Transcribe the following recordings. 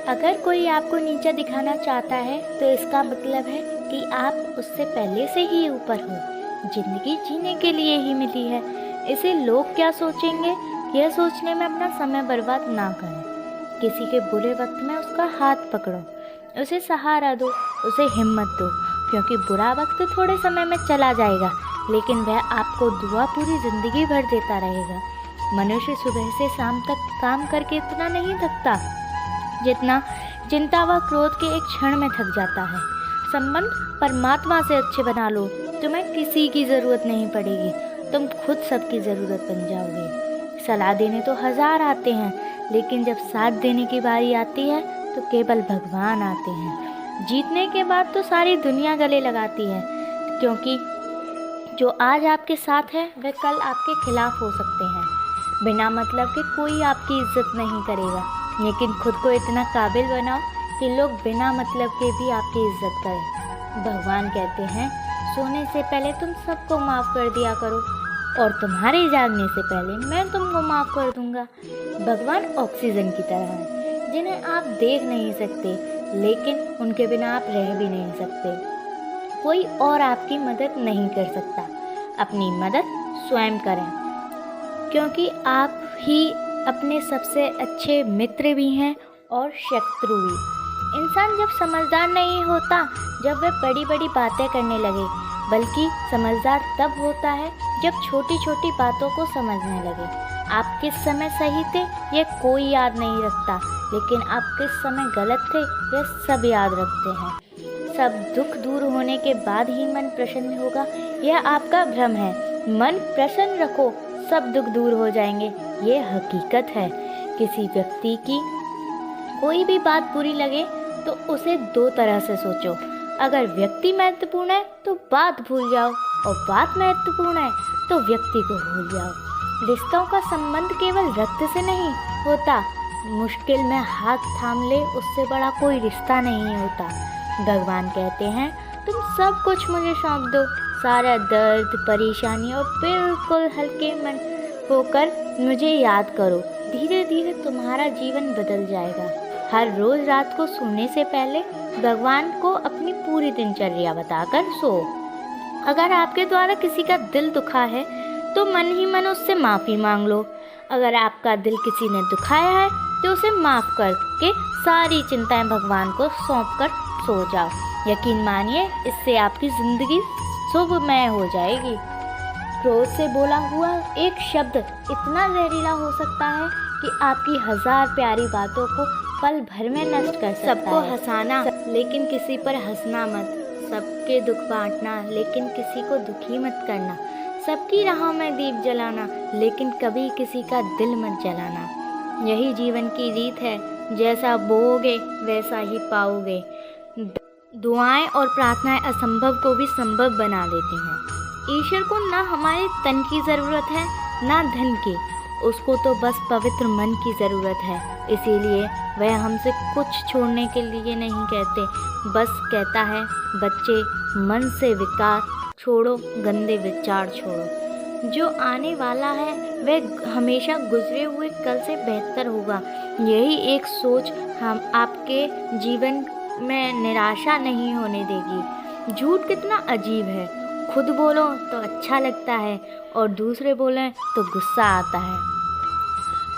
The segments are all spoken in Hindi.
अगर कोई आपको नीचा दिखाना चाहता है तो इसका मतलब है कि आप उससे पहले से ही ऊपर हो। जिंदगी जीने के लिए ही मिली है, इसे लोग क्या सोचेंगे यह सोचने में अपना समय बर्बाद ना करें। किसी के बुरे वक्त में उसका हाथ पकड़ो, उसे सहारा दो, उसे हिम्मत दो, क्योंकि बुरा वक्त थोड़े समय में चला जाएगा लेकिन वह आपको दुआ पूरी जिंदगी भर देता रहेगा। मनुष्य सुबह से शाम तक काम करके इतना नहीं थकता जितना चिंता व क्रोध के एक क्षण में थक जाता है। संबंध परमात्मा से अच्छे बना लो, तुम्हें किसी की ज़रूरत नहीं पड़ेगी, तुम खुद सबकी ज़रूरत बन जाओगे। सलाह देने तो हजार आते हैं लेकिन जब साथ देने की बारी आती है तो केवल भगवान आते हैं। जीतने के बाद तो सारी दुनिया गले लगाती है, क्योंकि जो आज आपके साथ है वह कल आपके खिलाफ हो सकते हैं। बिना मतलब के कोई आपकी इज्जत नहीं करेगा, लेकिन खुद को इतना काबिल बनाओ कि लोग बिना मतलब के भी आपकी इज्जत करें। भगवान कहते हैं सोने से पहले तुम सबको माफ़ कर दिया करो और तुम्हारे जागने से पहले मैं तुमको माफ़ कर दूंगा। भगवान ऑक्सीजन की तरह है जिन्हें आप देख नहीं सकते लेकिन उनके बिना आप रह भी नहीं सकते। कोई और आपकी मदद नहीं कर सकता, अपनी मदद स्वयं करें, क्योंकि आप ही अपने सबसे अच्छे मित्र भी हैं और शत्रु भी। इंसान जब समझदार नहीं होता जब वह बड़ी बड़ी बातें करने लगे, बल्कि समझदार तब होता है जब छोटी छोटी बातों को समझने लगे। आप किस समय सही थे यह कोई याद नहीं रखता, लेकिन आप किस समय गलत थे यह सब याद रखते हैं। सब दुख दूर होने के बाद ही मन प्रसन्न होगा, यह आपका भ्रम है। मन प्रसन्न रखो, सब दुख दूर हो जाएंगे, ये हकीकत है। किसी व्यक्ति की कोई भी बात बुरी लगे तो उसे दो तरह से सोचो। अगर व्यक्ति महत्वपूर्ण है तो बात भूल जाओ, और बात महत्वपूर्ण है तो व्यक्ति को भूल जाओ। रिश्तों का संबंध केवल रक्त से नहीं होता, मुश्किल में हाथ थाम ले उससे बड़ा कोई रिश्ता नहीं होता। भगवान कहते हैं तुम सब कुछ मुझे सौंप दो, सारा दर्द परेशानी, और बिल्कुल हल्के मन होकर मुझे याद करो। धीरे धीरे तुम्हारा जीवन बदल जाएगा। हर रोज रात को सोने से पहले भगवान को अपनी पूरी दिनचर्या बताकर सो। अगर आपके द्वारा किसी का दिल दुखा है तो मन ही मन उससे माफ़ी मांग लो। अगर आपका दिल किसी ने दुखाया है तो उसे माफ़ करके सारी चिंताएं भगवान को सौंपकर सो जाओ। यकीन मानिए इससे आपकी ज़िंदगी शुभमय हो जाएगी। क्रोध से बोला हुआ एक शब्द इतना जहरीला हो सकता है कि आपकी हजार प्यारी बातों को पल भर में नष्ट कर सकता है। सबको हंसाना लेकिन किसी पर हंसना मत, सबके दुख बांटना लेकिन किसी को दुखी मत करना, सबकी राहों में दीप जलाना लेकिन कभी किसी का दिल मत जलाना। यही जीवन की रीत है, जैसा बोओगे वैसा ही पाओगे। दुआएं और प्रार्थनाएं असंभव को भी संभव बना देती हैं। ईश्वर को ना हमारे तन की ज़रूरत है ना धन की, उसको तो बस पवित्र मन की ज़रूरत है। इसीलिए वह हमसे कुछ छोड़ने के लिए नहीं कहते, बस कहता है बच्चे मन से विकार छोड़ो, गंदे विचार छोड़ो। जो आने वाला है वह हमेशा गुजरे हुए कल से बेहतर होगा। यही एक सोच हम आपके जीवन में निराशा नहीं होने देगी। झूठ कितना अजीब है, खुद बोलो तो अच्छा लगता है और दूसरे बोलें तो गुस्सा आता है।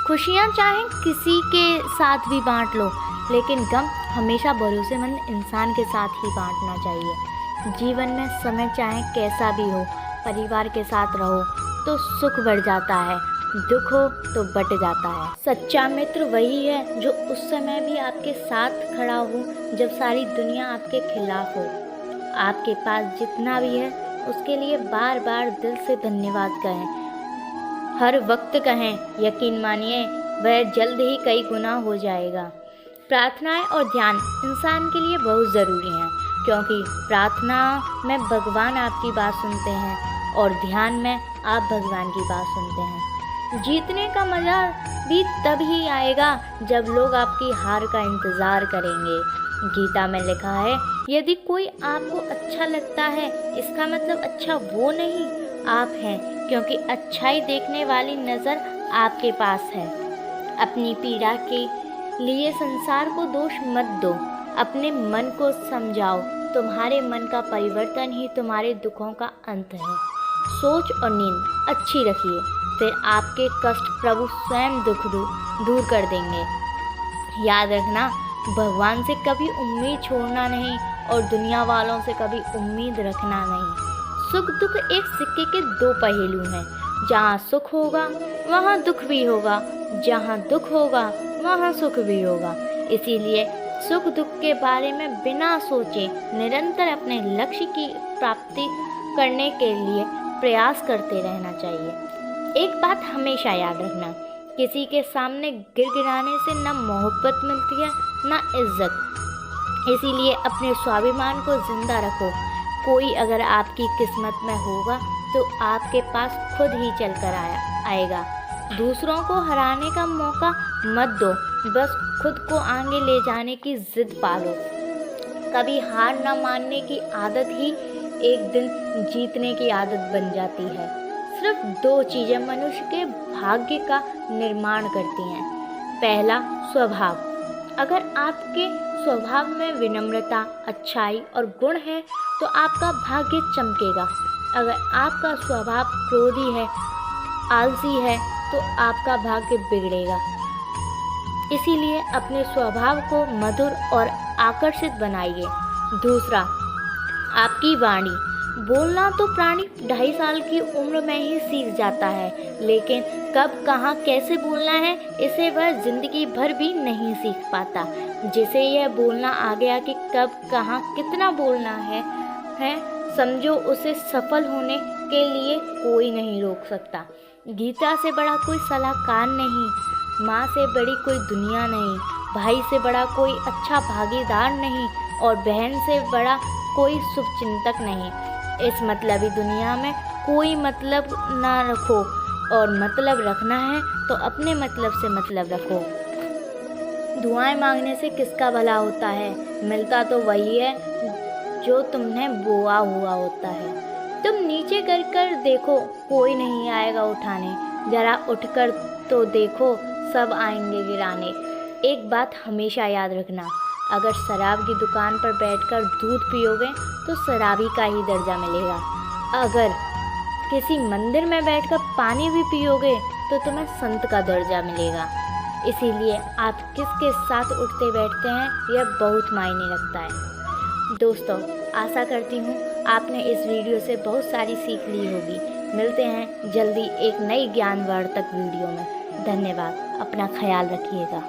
खुशियाँ चाहे किसी के साथ भी बांट लो, लेकिन गम हमेशा भरोसेमंद इंसान के साथ ही बांटना चाहिए। जीवन में समय चाहे कैसा भी हो, परिवार के साथ रहो तो सुख बढ़ जाता है, दुख हो तो बट जाता है। सच्चा मित्र वही है जो उस समय भी आपके साथ खड़ा हो जब सारी दुनिया आपके खिलाफ हो। आपके पास जितना भी है उसके लिए बार बार दिल से धन्यवाद कहें, हर वक्त कहें। यकीन मानिए वह जल्द ही कई गुना हो जाएगा। प्रार्थनाएं और ध्यान इंसान के लिए बहुत ज़रूरी हैं, क्योंकि प्रार्थना में भगवान आपकी बात सुनते हैं और ध्यान में आप भगवान की बात सुनते हैं। जीतने का मज़ा भी तब ही आएगा जब लोग आपकी हार का इंतज़ार करेंगे। गीता में लिखा है यदि कोई आपको अच्छा लगता है इसका मतलब अच्छा वो नहीं आप हैं, क्योंकि अच्छाई देखने वाली नज़र आपके पास है। अपनी पीड़ा की लिए संसार को दोष मत दो, अपने मन को समझाओ। तुम्हारे मन का परिवर्तन ही तुम्हारे दुखों का अंत है। सोच और नींद अच्छी रखिए, फिर आपके कष्ट प्रभु स्वयं दुख दूर कर देंगे। याद रखना, भगवान से कभी उम्मीद छोड़ना नहीं और दुनिया वालों से कभी उम्मीद रखना नहीं। सुख दुख एक सिक्के के दो पहलू हैं। जहाँ सुख होगा वहाँ दुख भी होगा, जहाँ दुख होगा वहाँ सुख भी होगा। इसीलिए सुख दुख के बारे में बिना सोचे निरंतर अपने लक्ष्य की प्राप्ति करने के लिए प्रयास करते रहना चाहिए। एक बात हमेशा याद रखना, किसी के सामने गिड़गिड़ाने से न मोहब्बत मिलती है न इज्जत। इसीलिए अपने स्वाभिमान को जिंदा रखो। कोई अगर आपकी किस्मत में होगा तो आपके पास खुद ही चल कर आएगा। दूसरों को हराने का मौका मत दो, बस खुद को आगे ले जाने की जिद पालो। कभी हार न मानने की आदत ही एक दिन जीतने की आदत बन जाती है। सिर्फ दो चीज़ें मनुष्य के भाग्य का निर्माण करती हैं। पहला, स्वभाव। अगर आपके स्वभाव में विनम्रता, अच्छाई और गुण है तो आपका भाग्य चमकेगा। अगर आपका स्वभाव क्रोधी है, आलसी है तो आपका भाग्य बिगड़ेगा। इसीलिए अपने स्वभाव को मधुर और आकर्षित बनाइए। दूसरा, आपकी वाणी। बोलना तो प्राणी 2.5 साल की उम्र में ही सीख जाता है, लेकिन कब कहाँ कैसे बोलना है इसे वह जिंदगी भर भी नहीं सीख पाता। जिसे यह बोलना आ गया कि कब कहाँ कितना बोलना है समझो उसे सफल होने के लिए कोई नहीं रोक सकता। गीता से बड़ा कोई सलाहकार नहीं, माँ से बड़ी कोई दुनिया नहीं, भाई से बड़ा कोई अच्छा भागीदार नहीं और बहन से बड़ा कोई शुभचिंतक नहीं। इस मतलबी दुनिया में कोई मतलब ना रखो, और मतलब रखना है तो अपने मतलब से मतलब रखो। दुआएं मांगने से किसका भला होता है? मिलता तो वही है जो तुमने बोआ हुआ होता है। तुम नीचे कर देखो, कोई नहीं आएगा उठाने। जरा उठकर तो देखो, सब आएंगे गिराने। एक बात हमेशा याद रखना, अगर शराब की दुकान पर बैठकर दूध पियोगे तो शराबी का ही दर्जा मिलेगा। अगर किसी मंदिर में बैठकर पानी भी पियोगे तो तुम्हें संत का दर्जा मिलेगा। इसीलिए आप किसके साथ उठते बैठते हैं यह बहुत मायने रखता है। दोस्तों, आशा करती हूँ आपने इस वीडियो से बहुत सारी सीख ली होगी। मिलते हैं जल्दी एक नई ज्ञानवर्धक वीडियो में। धन्यवाद। अपना ख्याल रखिएगा।